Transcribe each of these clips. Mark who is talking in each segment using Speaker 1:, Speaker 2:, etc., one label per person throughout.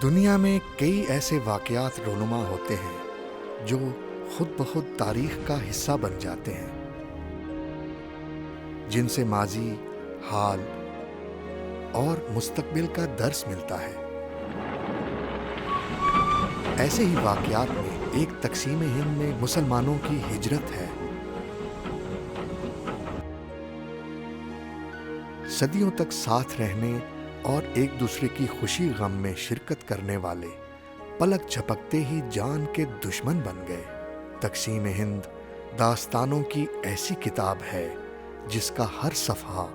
Speaker 1: دنیا میں کئی ایسے واقعات رونما ہوتے ہیں جو خود بخود تاریخ کا حصہ بن جاتے ہیں، جن سے ماضی، حال اور مستقبل کا درس ملتا ہے۔ ایسے ہی واقعات میں ایک تقسیم ہند میں مسلمانوں کی ہجرت ہے۔ صدیوں تک ساتھ رہنے اور ایک دوسرے کی خوشی غم میں شرکت کرنے والے پلک جھپکتے ہی جان کے دشمن بن گئے۔ تقسیم ہند داستانوں کی ایسی کتاب ہے جس کا ہر صفحہ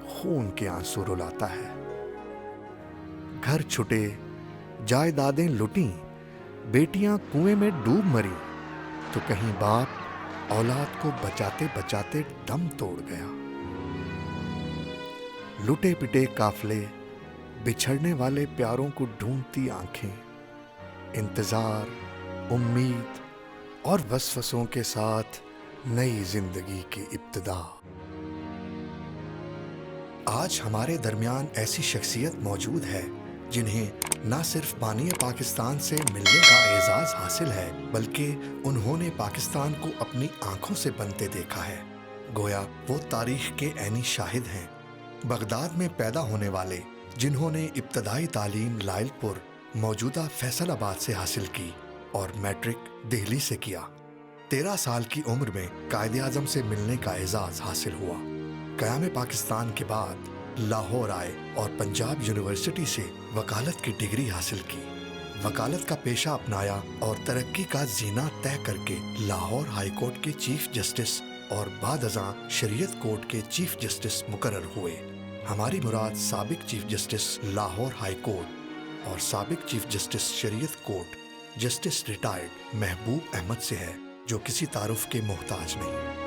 Speaker 1: خون کے آنسو رلاتا ہے۔ گھر چھٹے، جائیدادیں لٹیں، بیٹیاں کنویں میں ڈوب مری، تو کہیں باپ اولاد کو بچاتے بچاتے دم توڑ گیا۔ لٹے پٹے قافلے، بچھڑنے والے پیاروں کو ڈھونڈتی آنکھیں، انتظار، امید اور وسوسوں کے ساتھ نئی زندگی کی ابتدا۔ آج ہمارے درمیان ایسی شخصیت موجود ہے جنہیں نہ صرف بانی پاکستان سے ملنے کا اعزاز حاصل ہے، بلکہ انہوں نے پاکستان کو اپنی آنکھوں سے بنتے دیکھا ہے۔ گویا وہ تاریخ کے عینی شاہد ہیں۔ بغداد میں پیدا ہونے والے، جنہوں نے ابتدائی تعلیم لائل پور موجودہ فیصل آباد سے حاصل کی اور میٹرک دہلی سے کیا۔ 13 سال کی عمر میں قائد اعظم سے ملنے کا اعزاز حاصل ہوا۔ قیام پاکستان کے بعد لاہور آئے اور پنجاب یونیورسٹی سے وکالت کی ڈگری حاصل کی۔ وکالت کا پیشہ اپنایا اور ترقی کا زینہ طے کر کے لاہور ہائی کورٹ کے چیف جسٹس اور بعد ازاں شریعت کورٹ کے چیف جسٹس مقرر ہوئے۔ ہماری مراد سابق chief justice Lahore high court اور سابق چیف جسٹس شریعت کورٹ جسٹس ریٹائرڈ محبوب احمد سے ہے، جو کسی تعارف کے محتاج نہیں۔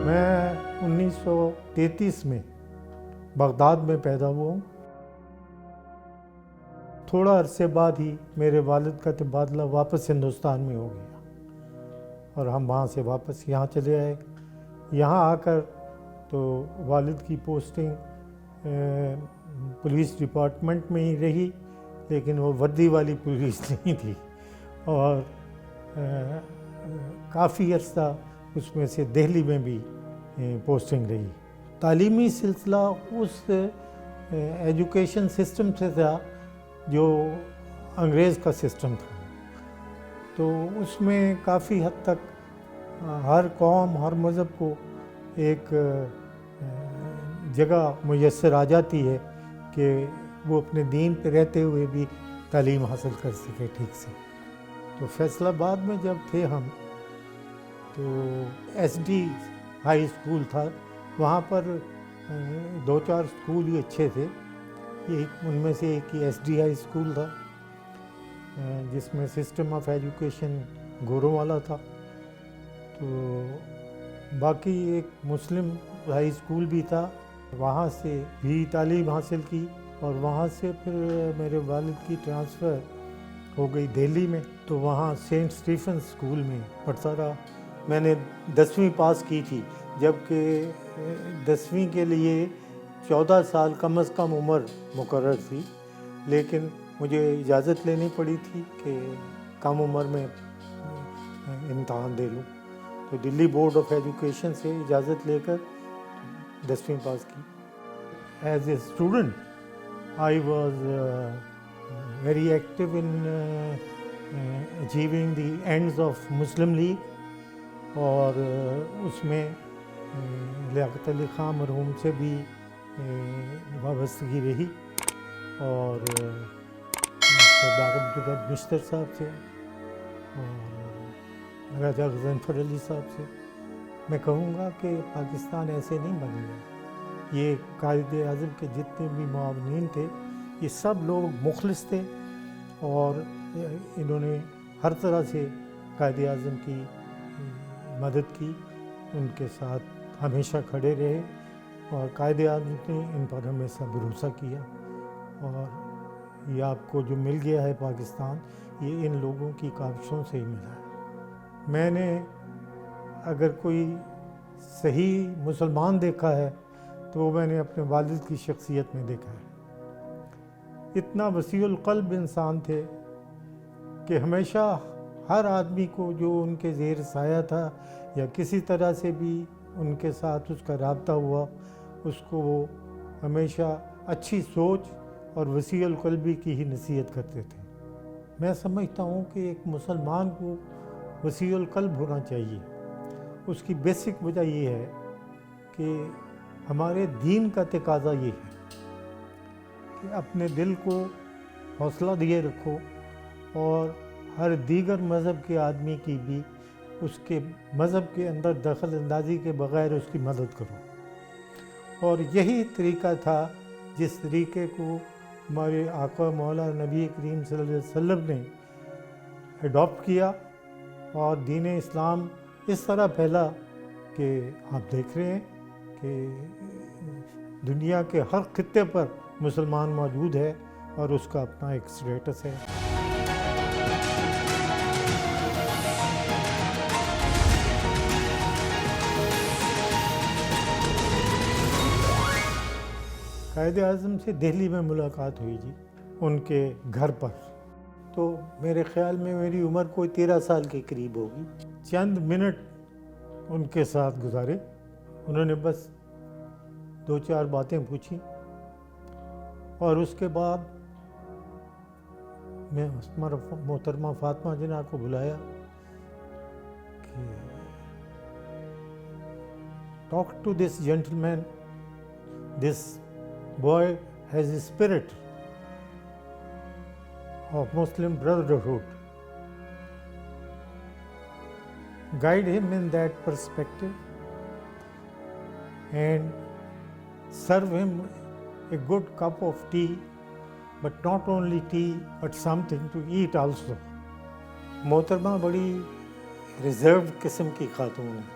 Speaker 2: میں 1933 میں بغداد میں پیدا ہوا ہوں۔ تھوڑا عرصے بعد ہی میرے والد کا تبادلہ واپس ہندوستان میں ہو گیا اور ہم وہاں سے واپس یہاں چلے آئے۔ یہاں آ کر تو والد کی پوسٹنگ پولیس ڈپارٹمنٹ میں ہی رہی، لیکن وہ وردی والی پولیس نہیں تھی، اور کافی عرصہ اس میں سے دہلی میں بھی پوسٹنگ رہی۔ تعلیمی سلسلہ اس ایجوکیشن سسٹم سے تھا جو انگریز کا سسٹم تھا، تو اس میں کافی حد تک ہر قوم، ہر مذہب کو ایک جگہ میسر آ جاتی ہے کہ وہ اپنے دین پہ رہتے ہوئے بھی تعلیم حاصل کر سکے ٹھیک سے۔ تو فیصل آباد میں جب تھے ہم، تو ایس ڈی ہائی اسکول تھا، وہاں پر 2-4 اسکول ہی اچھے تھے۔ ان میں سے ایک ایس ڈی ہائی اسکول تھا، جس میں سسٹم آف ایجوکیشن گوروں والا تھا۔ تو باقی ایک مسلم ہائی اسکول بھی تھا، وہاں سے بھی تعلیم حاصل کی، اور وہاں سے پھر میرے والد کی ٹرانسفر ہو گئی دہلی میں، تو وہاں سینٹ اسٹیفن اسکول میں پڑھتا رہا۔ میں نے 10ویں پاس کی تھی، جبکہ 10ویں کے لیے 14 سال کم از کم عمر مقرر تھی، لیکن مجھے اجازت لینی پڑی تھی کہ کم عمر میں امتحان دے لوں، تو دلی بورڈ آف ایجوکیشن سے اجازت لے کر 10ویں پاس کی۔ As a student I was very active in achieving the ends of Muslim league, اور اس میں لیاقت علی خان مرحوم سے بھی وابستگی رہی، اور سردار عبدالرب نشتر صاحب سے، اور راجہ غضنفر علی صاحب سے۔ میں کہوں گا کہ پاکستان ایسے نہیں بنے گا، یہ قائد اعظم کے جتنے بھی معاونین تھے یہ سب لوگ مخلص تھے اور انہوں نے ہر طرح سے قائد اعظم کی مدد کی، ان کے ساتھ ہمیشہ کھڑے رہے اور قائد اعظم نے ان پر ہمیشہ بھروسہ کیا، اور یہ آپ کو جو مل گیا ہے پاکستان، یہ ان لوگوں کی کاوشوں سے ہی ملا ہے۔ میں نے اگر کوئی صحیح مسلمان دیکھا ہے تو وہ میں نے اپنے والد کی شخصیت میں دیکھا ہے۔ اتنا وسیع القلب انسان تھے کہ ہمیشہ ہر آدمی کو جو ان کے زیر سایہ تھا یا کسی طرح سے بھی ان کے ساتھ اس کا رابطہ ہوا، اس کو وہ ہمیشہ اچھی سوچ اور وسیع القلبی کی ہی نصیحت کرتے تھے۔ میں سمجھتا ہوں کہ ایک مسلمان کو وسیع القلب ہونا چاہیے۔ اس کی بیسک وجہ یہ ہے کہ ہمارے دین کا تقاضا یہ ہے کہ اپنے دل کو حوصلہ دیے رکھو اور ہر دیگر مذہب کے آدمی کی بھی اس کے مذہب کے اندر دخل اندازی کے بغیر اس کی مدد کرو، اور یہی طریقہ تھا جس طریقے کو ہمارے آقا مولا نبی کریم صلی اللہ علیہ وسلم نے اڈاپٹ کیا، اور دین اسلام اس طرح پھیلا کہ آپ دیکھ رہے ہیں کہ دنیا کے ہر خطے پر مسلمان موجود ہے اور اس کا اپنا ایک اسٹیٹس ہے۔ قائد اعظم سے دہلی میں ملاقات ہوئی جی، ان کے گھر پر، تو میرے خیال میں میری عمر کوئی 13 سال کے قریب ہوگی۔ چند منٹ ان کے ساتھ گزارے، انہوں نے بس 2-4 باتیں پوچھی، اور اس کے بعد میں محترمہ فاطمہ جناح کو بلایا کہ talk to this gentleman, this boy has a spirit of Muslim brotherhood. Guide him in that perspective and serve him a good cup of tea, but not only tea, but something to eat also. محترمہ بڑی reserved قسم کی خاتون ہے،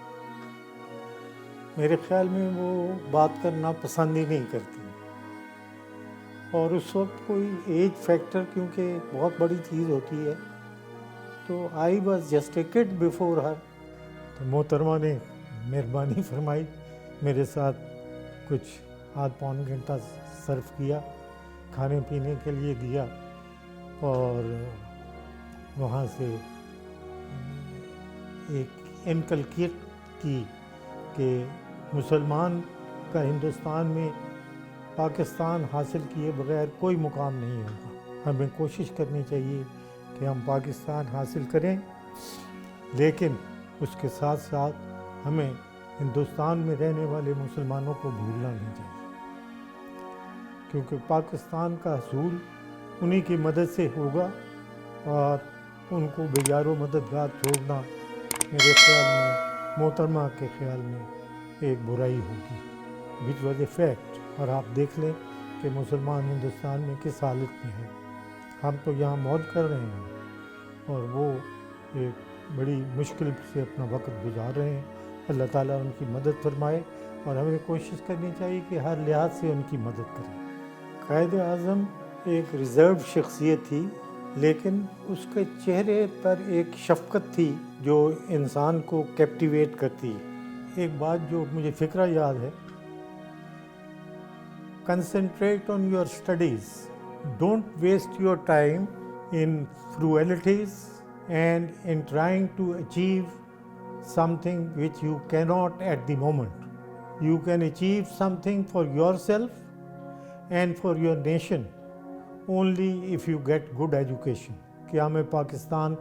Speaker 2: میرے خیال میں وہ بات کرنا پسند ہی نہیں کرتی، اور اس وقت کوئی ایج فیکٹر کیونکہ بہت بڑی چیز ہوتی ہے، تو I was just a kid before her. تو محترمہ نے مہربانی فرمائی، میرے ساتھ کچھ آدھ پون گھنٹہ صرف کیا، کھانے پینے کے لیے دیا، اور وہاں سے ایک انکلکیٹ کی کہ مسلمان کا ہندوستان میں پاکستان حاصل کیے بغیر کوئی مقام نہیں ہوگا، ہمیں کوشش کرنی چاہیے کہ ہم پاکستان حاصل کریں، لیکن اس کے ساتھ ساتھ ہمیں ہندوستان میں رہنے والے مسلمانوں کو بھولنا نہیں چاہیے، کیونکہ پاکستان کا حصول انہی کی مدد سے ہوگا، اور ان کو بے یار و مددگار چھوڑنا میرے خیال میں، محترمہ کے خیال میں، ایک برائی ہوگی، which was a fact۔ اور آپ دیکھ لیں کہ مسلمان ہندوستان میں کس حالت میں ہیں، ہم تو یہاں موت کر رہے ہیں اور وہ ایک بڑی مشکل سے اپنا وقت گزار رہے ہیں۔ اللہ تعالیٰ ان کی مدد فرمائے، اور ہمیں کوشش کرنی چاہیے کہ ہر لحاظ سے ان کی مدد کریں۔ قائد اعظم ایک ریزرو شخصیت تھی، لیکن اس کے چہرے پر ایک شفقت تھی جو انسان کو کیپٹیویٹ کرتی ہے۔ ایک بات جو مجھے فقرہ یاد ہے، concentrate on your studies. Don't waste your time in frivolities and in trying to achieve something which you cannot at the moment. You can achieve something for yourself and for your nation only if you get good education. کیا میں پاکستان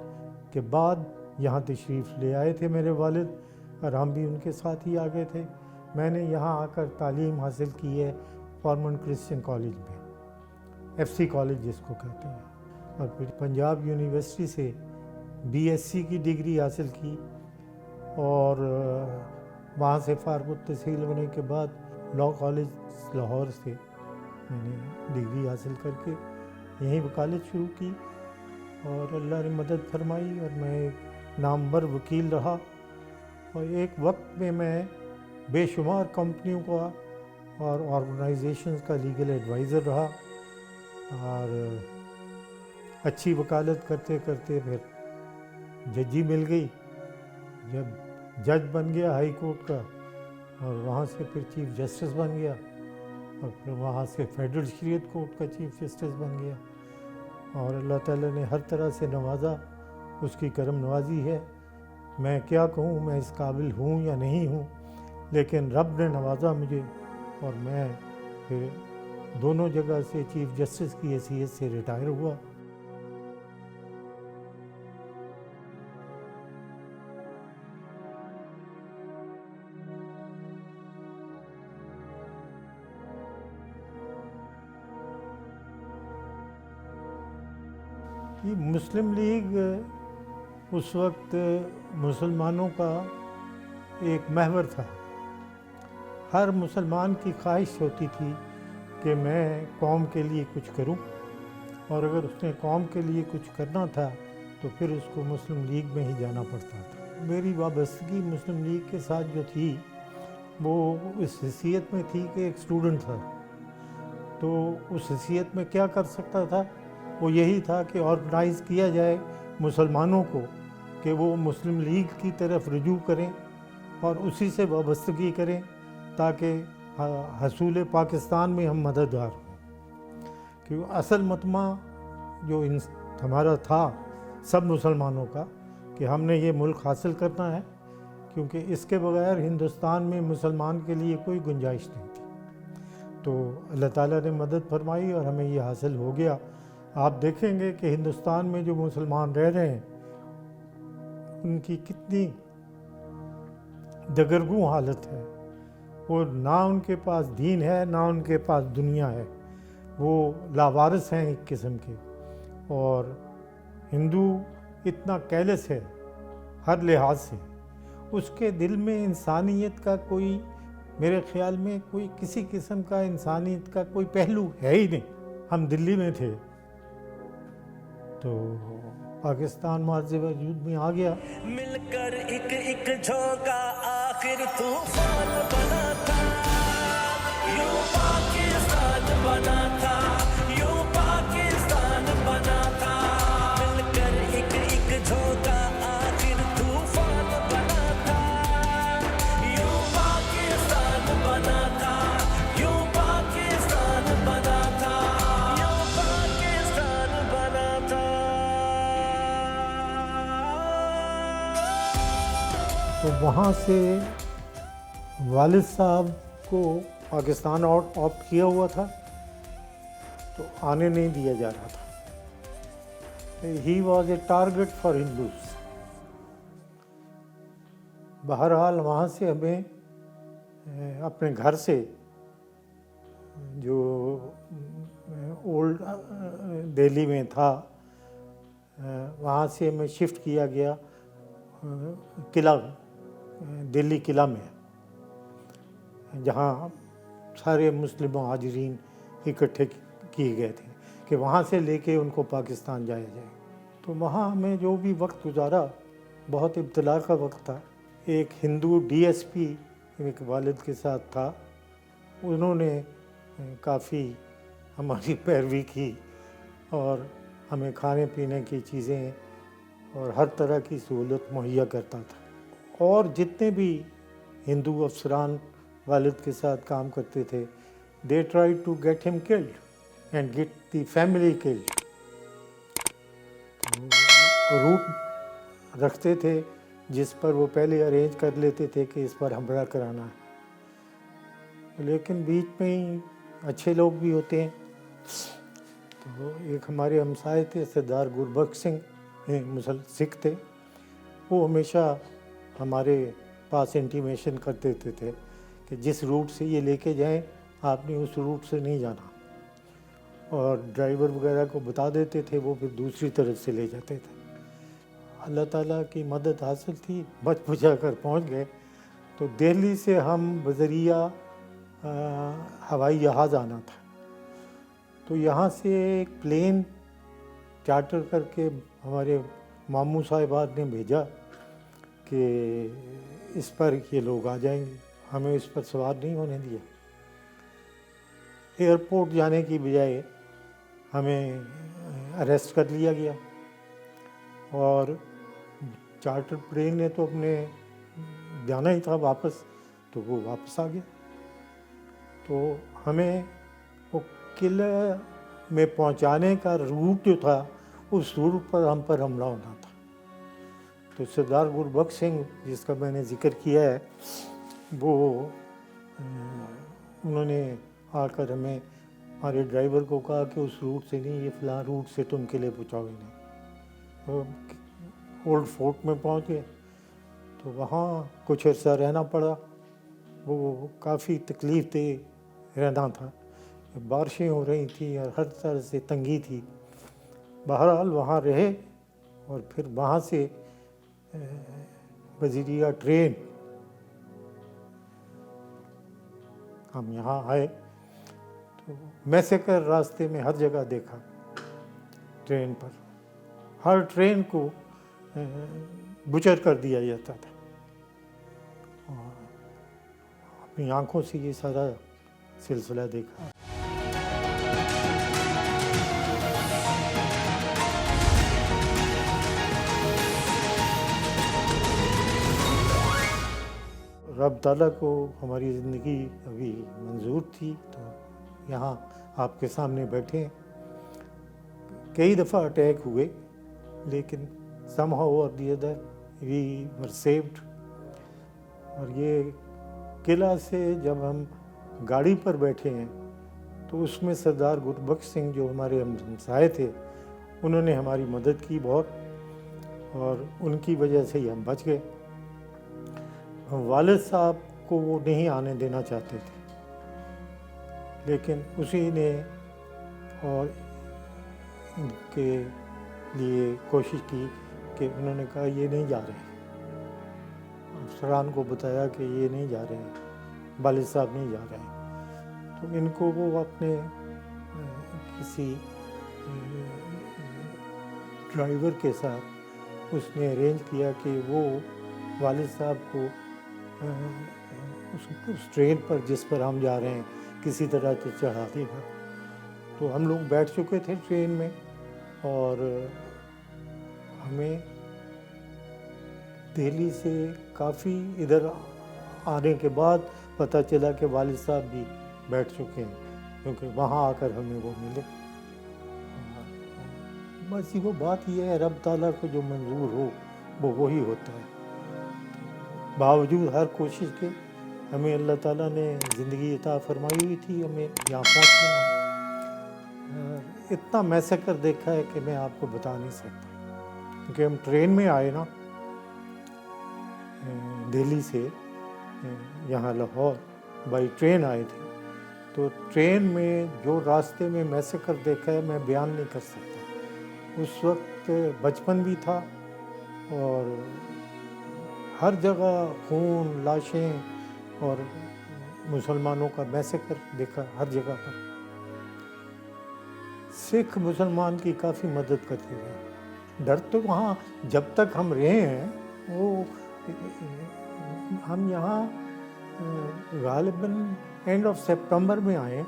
Speaker 2: کے بعد یہاں تشریف لے آئے تھے میرے والد، اور ہم بھی ان کے ساتھ ہی آ گئے تھے۔ میں نے یہاں آ کر تعلیم حاصل کی ہے فارمن کرسچن کالج میں، ایف سی کالج جس کو کہتے ہیں، اور پھر پنجاب یونیورسٹی سے بی ایس سی کی ڈگری حاصل کی، اور وہاں سے فارغ التحصیل ہونے کے بعد لاء کالج لاہور سے میں نے ڈگری حاصل کر کے یہیں وکالت شروع کی اور اللہ نے مدد فرمائی اور میں ایک نامور وکیل رہا اور ایک وقت میں بے شمار کمپنیوں کا اور آرگنائزیشنز کا لیگل ایڈوائزر رہا اور اچھی وکالت کرتے کرتے پھر ججی مل گئی. جب جج بن گیا ہائی کورٹ کا اور وہاں سے پھر چیف جسٹس بن گیا اور پھر وہاں سے فیڈرل شریعت کورٹ کا چیف جسٹس بن گیا اور اللہ تعالیٰ نے ہر طرح سے نوازا. اس کی کرم نوازی ہے. میں کیا کہوں میں اس قابل ہوں یا نہیں ہوں, لیکن رب نے نوازا مجھے اور میں پھر دونوں جگہ سے چیف جسٹس کی حیثیت سے ریٹائر ہوا. یہ مسلم لیگ اس وقت مسلمانوں کا ایک محور تھا. ہر مسلمان کی خواہش ہوتی تھی کہ میں قوم کے لیے کچھ کروں اور اگر اس نے قوم کے لیے کچھ کرنا تھا تو پھر اس کو مسلم لیگ میں ہی جانا پڑتا تھا. میری وابستگی مسلم لیگ کے ساتھ جو تھی وہ اس حیثیت میں تھی کہ ایک اسٹوڈنٹ تھا, تو اس حیثیت میں کیا کر سکتا تھا وہ یہی تھا کہ آرگنائز کیا جائے مسلمانوں کو کہ وہ مسلم لیگ کی طرف رجوع کریں اور اسی سے وابستگی کریں تاکہ حصول پاکستان میں ہم مددگار ہوں. کیونکہ اصل مطمع جو ہمارا تھا سب مسلمانوں کا کہ ہم نے یہ ملک حاصل کرنا ہے, کیونکہ اس کے بغیر ہندوستان میں مسلمان کے لیے کوئی گنجائش نہیں تھی. تو اللہ تعالیٰ نے مدد فرمائی اور ہمیں یہ حاصل ہو گیا. آپ دیکھیں گے کہ ہندوستان میں جو مسلمان رہ رہے ہیں ان کی کتنی دگرگوں حالت ہے. وہ نہ ان کے پاس دین ہے نہ ان کے پاس دنیا ہے, وہ لاوارث ہیں ایک قسم کے. اور ہندو اتنا کیلس ہے ہر لحاظ سے, اس کے دل میں انسانیت کا کوئی, میرے خیال میں کوئی کسی قسم کا انسانیت کا کوئی پہلو ہے ہی نہیں. ہم دلی میں تھے تو پاکستان مارز وجود میں آ گیا.
Speaker 3: مل کر ایک جھونکا آخر طوفان بنا تھا, یوں پاکستان بنا تھا, یوں پاکستان بنا تھا. مل کر ایک جھونکا آخر طوفان بنا تھا, یوں پاکستان بنا تھا, یوں پاکستان بنا تھا, یوں پاکستان بنا تھا.
Speaker 2: تو وہاں سے والد صاحب کو پاکستان آپٹ کیا ہوا تھا تو آنے نہیں دیا جا رہا تھا. He was a target for Hindus. بہرحال وہاں سے ہمیں اپنے گھر سے جو اولڈ دہلی میں تھا وہاں سے ہمیں شفٹ کیا گیا قلعہ, دلی قلعہ میں, جہاں سارے مسلم مہاجرین اکٹھے کیے گئے تھے کہ وہاں سے لے کے ان کو پاکستان جایا جائے. تو وہاں ہمیں جو بھی وقت گزارا بہت ابتلا کا وقت تھا. ایک ہندو ڈی ایس پی ایک والد کے ساتھ تھا, انہوں نے کافی ہماری پیروی کی اور ہمیں کھانے پینے کی چیزیں اور ہر طرح کی سہولت مہیا کرتا تھا. اور جتنے بھی ہندو افسران والد کے ساتھ کام کرتے تھے they tried to get him killed and get the family killed. روٹ رکھتے تھے جس پر وہ پہلے ارینج کر لیتے تھے کہ اس پر حملہ کرانا ہے, لیکن بیچ میں ہی اچھے لوگ بھی ہوتے ہیں. تو ایک ہمارے ہمسائے تھے سردار گربخش سنگھ, سکھ تھے, وہ ہمیشہ ہمارے پاس انٹیمیشن کر دیتے تھے کہ جس روٹ سے یہ لے کے جائیں آپ نے اس روٹ سے نہیں جانا, اور ڈرائیور وغیرہ کو بتا دیتے تھے, وہ پھر دوسری طرف سے لے جاتے تھے. اللہ تعالیٰ کی مدد حاصل تھی, بچ بچا کر پہنچ گئے. تو دہلی سے ہم بذریعہ ہوائی جہاز آنا تھا تو یہاں سے ایک پلین چارٹر کر کے ہمارے ماموں صاحبات نے بھیجا کہ اس پر یہ لوگ آ جائیں گے. ہمیں اس پر سوار نہیں ہونے دیا. ایئرپورٹ جانے کی بجائے ہمیں اریسٹ کر لیا گیا اور چارٹر پلین نے تو اپنے جانا ہی تھا واپس, تو وہ واپس آ گیا. تو ہمیں وہ قلعہ میں پہنچانے کا روٹ جو تھا اس روٹ پر ہم پر حملہ ہونا تھا. تو سردار گربخش سنگھ جس کا میں نے ذکر کیا ہے وہ انہوں نے آ کر ہمیں ہمارے ڈرائیور کو کہا کہ اس روٹ سے نہیں, یہ فلاں روٹ سے تم قلعے پہنچاؤ انہیں. اولڈ فورٹ میں پہنچ گئے تو وہاں کچھ عرصہ رہنا پڑا. وہ کافی تکلیف دہ رہنا تھا, بارشیں ہو رہی تھیں اور ہر طرح سے تنگی تھی. بہرحال وہاں رہے اور پھر وہاں سے وزیریا ٹرین ہم یہاں آئے. تو میسیکر راستے میں ہر جگہ دیکھا. ٹرین پر ہر ٹرین کو بچر کر دیا جاتا تھا. اپنی آنکھوں سے یہ سارا سلسلہ دیکھا. رب تعالیٰ کو ہماری زندگی ابھی منظور تھی تو یہاں آپ کے سامنے بیٹھے ہیں. کئی دفعہ اٹیک ہوئے لیکن somehow or the other we were saved. اور یہ قلعہ سے جب ہم گاڑی پر بیٹھے ہیں تو اس میں سردار گربخش سنگھ جو ہمارے ہمسائے تھے انہوں نے ہماری مدد کی بہت, اور ان کی وجہ سے ہی ہم بچ گئے. والد صاحب کو وہ نہیں آنے دینا چاہتے تھے لیکن اسی نے اور ان کے لیے کوشش کی کہ انہوں نے کہا یہ نہیں جا رہے. افسران کو بتایا کہ یہ نہیں جا رہے ہیں, والد صاحب نہیں جا رہے ہیں. تو ان کو وہ اپنے کسی ڈرائیور کے ساتھ اس نے ارینج کیا کہ وہ والد صاحب کو اس ٹرین پر جس پر ہم جا رہے ہیں کسی طرح سے چڑھا دے گا. تو ہم لوگ بیٹھ چکے تھے ٹرین میں اور ہمیں دہلی سے کافی ادھر آنے کے بعد پتہ چلا کہ والد صاحب بھی بیٹھ چکے ہیں کیونکہ وہاں آ کر ہمیں وہ ملے. بس وہ بات یہ ہے رب تعالیٰ کو جو منظور ہو وہ وہی ہوتا ہے. باوجود ہر کوشش کے ہمیں اللہ تعالیٰ نے زندگی عطا فرمائی ہوئی تھی, ہمیں یہاں پہنچنا ہے. اتنا میسیکر دیکھا ہے کہ میں آپ کو بتا نہیں سکتا کیونکہ ہم ٹرین میں آئے نا دہلی سے یہاں لاہور بائی ٹرین آئے تھے. تو ٹرین میں جو راستے میں میسیکر دیکھا ہے میں بیان نہیں کر سکتا. اس وقت بچپن بھی تھا اور ہر جگہ خون, لاشیں اور مسلمانوں کا میسیکر دیکھا ہر جگہ پر. سکھ مسلمان کی کافی مدد کرتے رہے. ڈر تو وہاں جب تک ہم رہے ہیں وہ ہم یہاں غالباً اینڈ آف سپتمبر میں آئے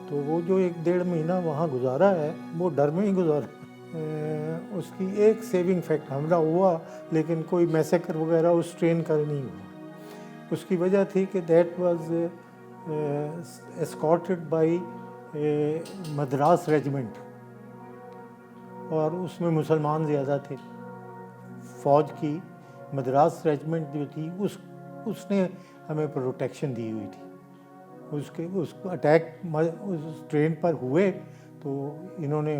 Speaker 2: تو وہ جو 1-1.5 مہینہ وہاں گزارا ہے وہ ڈر میں ہی گزارا. اس کی ایک سیونگ فیکٹ حملہ ہوا لیکن کوئی میسیکر وغیرہ اس ٹرین کا نہیں ہوا. اس کی وجہ تھی کہ that was escorted by Madras regiment اور اس میں مسلمان زیادہ تھے. فوج کی مدراس ریجمنٹ جو تھی اس نے ہمیں پروٹیکشن دی ہوئی تھی. اس اٹیک اس ٹرین پر ہوئے تو انہوں نے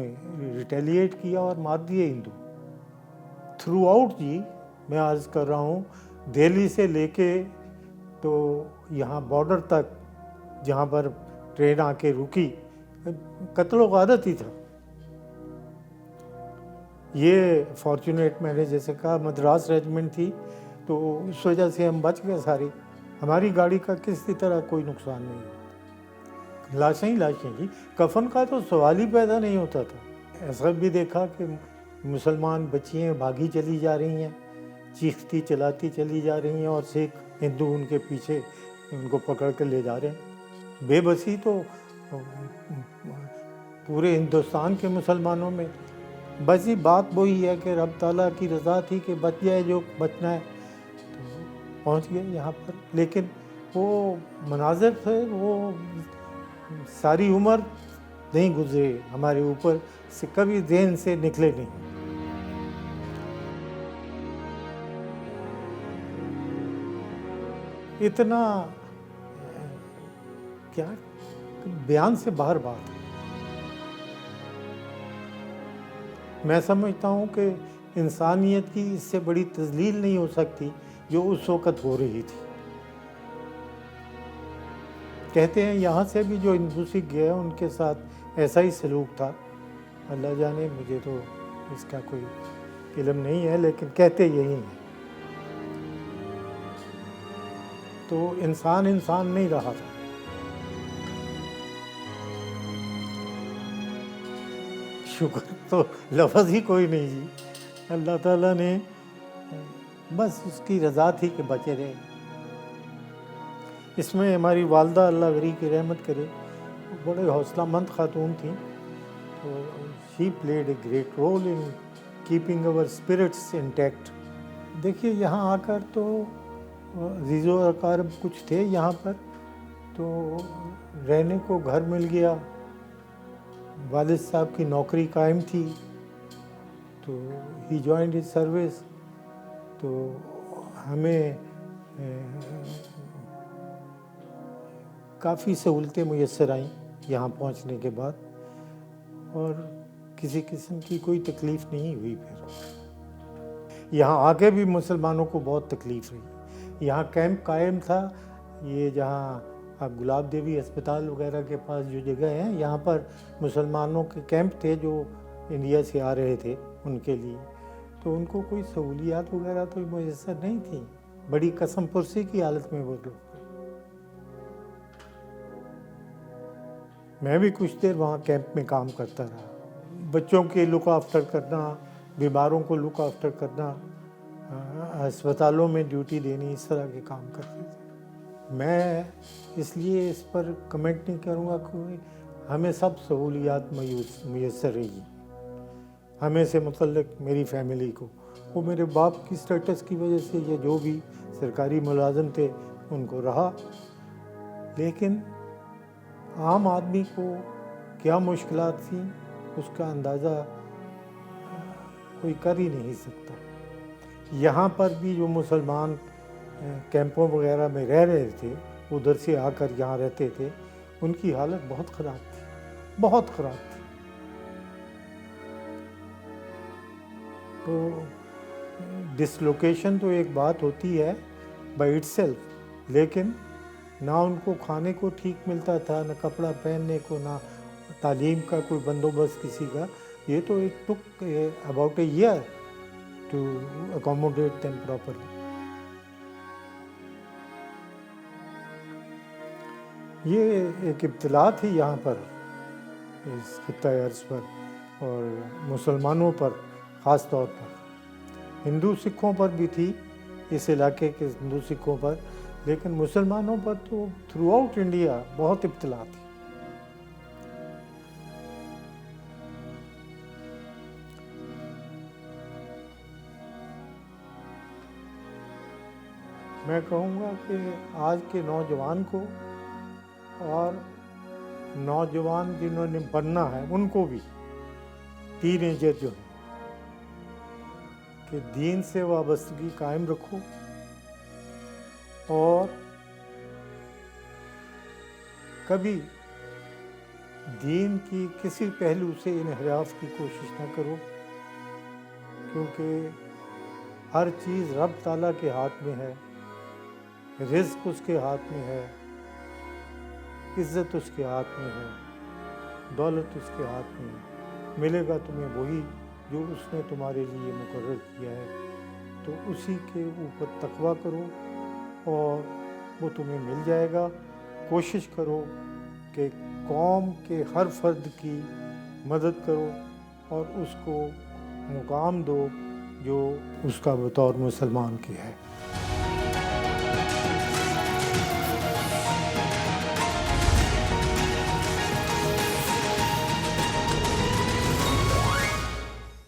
Speaker 2: ریٹیلیٹ کیا اور مار دیے ہندو. تھرو آؤٹ جی میں عرض کر رہا ہوں دہلی سے لے کے تو یہاں بارڈر تک جہاں پر ٹرین آ کے رکی قتل و غارت ہی تھا. یہ فارچونیٹ میں نے جیسے کہا مدراس ریجمنٹ تھی تو اس وجہ سے ہم بچ گئے سارے. ہماری گاڑی کا کسی طرح کوئی نقصان نہیں ہوا. لاشیں ہی لاشیں جی، کفن کا تو سوال ہی پیدا نہیں ہوتا تھا۔ ایسا بھی دیکھا کہ مسلمان بچیاں بھاگی چلی جا رہی ہیں، چیختی چلاتی چلی جا رہی ہیں، اور سکھ ہندو ان کے پیچھے ان کو پکڑ کے لے جا رہے ہیں۔ بے بسی تو پورے ہندوستان کے مسلمانوں میں، بس یہ بات وہی ہے کہ رب تعالیٰ کی رضا تھی کہ بچ جائے جو بچنا ہے، تو پہنچ گئے یہاں پر۔ لیکن وہ مناظر تھے، وہ ساری عمر نہیں گزرے ہمارے اوپر سے، کبھی ذہن سے نکلے نہیں۔ اتنا کیا بیان سے باہر بات ہے۔ میں سمجھتا ہوں کہ انسانیت کی اس سے بڑی تذلیل نہیں ہو سکتی جو اس وقت ہو رہی تھی۔ کہتے ہیں یہاں سے بھی جو ہندو سکھ گئے ان کے ساتھ ایسا ہی سلوک تھا، اللہ جانے، مجھے تو اس کا کوئی علم نہیں ہے، لیکن کہتے یہی ہیں۔ تو انسان نہیں رہا تھا۔ شکر تو لفظ ہی کوئی نہیں جی، اللہ تعالیٰ نے بس اس کی رضا تھی کہ بچے رہے۔ اس میں ہماری والدہ اللہ غری کی رحمت کرے، بڑے حوصلہ مند خاتون تھیں، تو she played a great role in keeping our spirits intact. دیکھیے یہاں آ کر تو عزیز و اقارب کچھ تھے یہاں پر، تو رہنے کو گھر مل گیا، والد صاحب کی نوکری قائم تھی، تو ہی جوائنڈ ہز سروس، تو ہمیں کافی سہولتیں میسر آئیں یہاں پہنچنے کے بعد، اور کسی قسم کی کوئی تکلیف نہیں ہوئی۔ پھر یہاں آ کے بھی مسلمانوں کو بہت تکلیف رہی۔ یہاں کیمپ قائم تھا، یہ جہاں اب گلاب دیوی ہسپتال وغیرہ کے پاس جو جگہ ہے، یہاں پر مسلمانوں کے کیمپ تھے جو انڈیا سے آ رہے تھے ان کے لیے، تو ان کو کوئی سہولیات وغیرہ تو میسر نہیں تھیں، بڑی قسم پرسی کی حالت میں وہ لوگ۔ میں بھی کچھ دیر وہاں کیمپ میں کام کرتا رہا، بچوں کے لک آفٹر کرنا، بیماروں کو لک آفٹر کرنا، ہسپتالوں میں ڈیوٹی دینی، اس طرح کے کام کرتے تھے۔ میں اس لیے اس پر کمنٹ نہیں کروں گا کہ ہمیں سب سہولیات میسر رہی، ہمیں سے متعلق میری فیملی کو، وہ میرے باپ کی سٹیٹس کی وجہ سے یہ جو بھی سرکاری ملازم تھے ان کو رہا، لیکن عام آدمی کو کیا مشکلات تھیں اس کا اندازہ کوئی کر ہی نہیں سکتا۔ یہاں پر بھی جو مسلمان کیمپوں وغیرہ میں رہ رہے تھے، ادھر سے آ کر یہاں رہتے تھے، ان کی حالت بہت خراب تھی، بہت خراب تھی۔ تو ڈسلوکیشن تو ایک بات ہوتی ہے بائی اٹ سیلف، لیکن نہ ان کو کھانے کو ٹھیک ملتا تھا، نہ کپڑا پہننے کو، نہ تعلیم کا کوئی بندوبست کسی کا۔ یہ تو it took about a year to accommodate them properly. یہ ایک ابتلا تھی یہاں پر، اس خطہ ارض پر، اور مسلمانوں پر خاص طور پر، ہندو سکھوں پر بھی تھی، اس علاقے کے ہندو سکھوں پر، لیکن مسلمانوں پر تو تھرو آؤٹ انڈیا بہت ابتلا تھی۔ میں کہوں گا کہ آج کے نوجوان کو، اور نوجوان جنہوں نے بننا ہے ان کو بھی، ٹین ایجر جو ہیں، کہ دین سے وابستگی قائم رکھو، اور کبھی دین کی کسی پہلو سے انحراف کی کوشش نہ کرو، کیونکہ ہر چیز رب تعالیٰ کے ہاتھ میں ہے، رزق اس کے ہاتھ میں ہے، عزت اس کے ہاتھ میں ہے، دولت اس کے ہاتھ میں ہے، ملے گا تمہیں وہی جو اس نے تمہارے لیے مقرر کیا ہے، تو اسی کے اوپر تقویٰ کرو اور وہ تمہیں مل جائے گا۔ کوشش کرو کہ کہ قوم کے ہر فرد کی مدد کرو اور اس کو مقام دو جو اس کا بطور مسلمان کی ہے۔